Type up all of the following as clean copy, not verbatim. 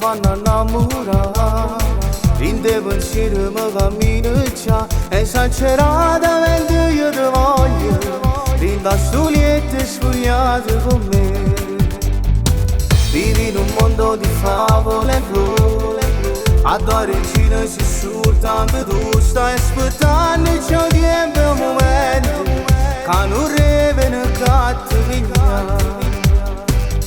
fanno innamorare. In te pensiero mi camminuccia e esageratamente io ti voglio. In da studietta sfogliata con me. Vivi in un mondo di favole e blu. A tua regina si soltanto tu stai aspettando ciò tempo e momento che non rivene cattività.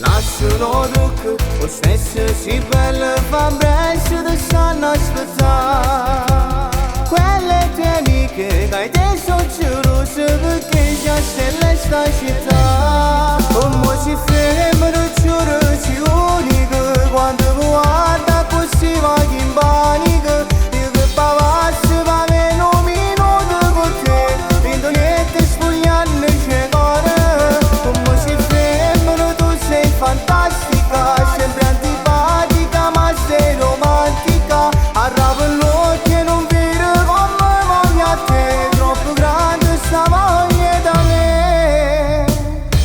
Lascialo tu che lo stesso si bella fa presto ti stanno aspettare. Quelle tue amiche che hai te sono gelose perché già stelle sta città. Come si fermano giuro si unico quando guarda così va in panico. Io che pavassi va meno un minuto con te. Vindoliette sfogliando c'è cuore. Come si fermano tu sei fantastica. Sempre antipatica ma sei romantica. Arravo l'occhio e non vedo come voglio a te. Troppo grande sta voglia da me.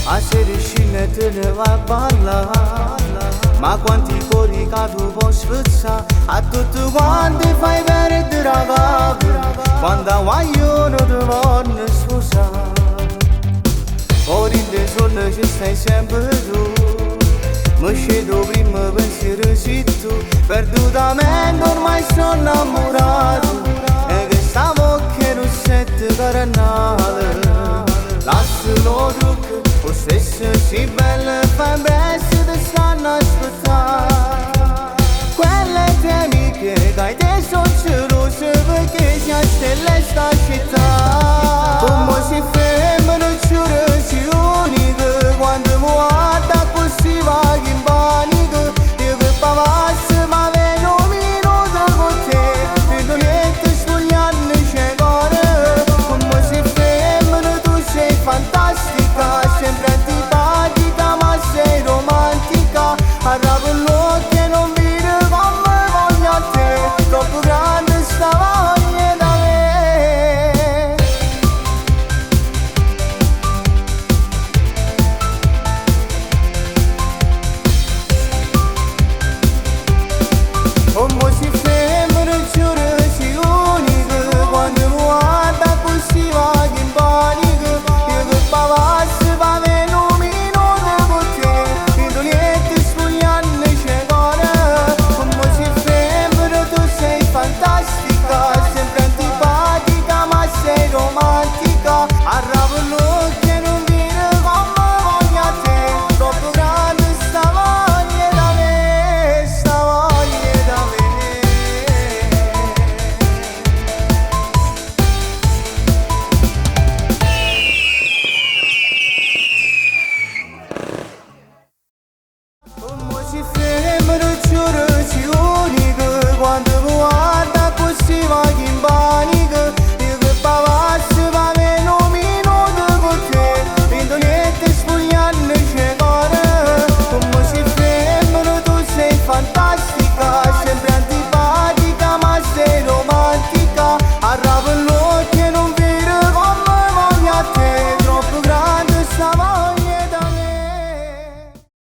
A 16 anni te ne vai a ballare. Ma quanti cuori che tu puoi sfizzare. A tutti quanti fai perdere la capa. Quando vogliono ti vogliono sposare. Ora in te solo ci stai sempre tu. Mi scedo prima pensiero sei tu. Perdutamente ormai sono innamorato. E che stavo che non sette carnale. Lascialo tu che lo stesso si bella e fai bene.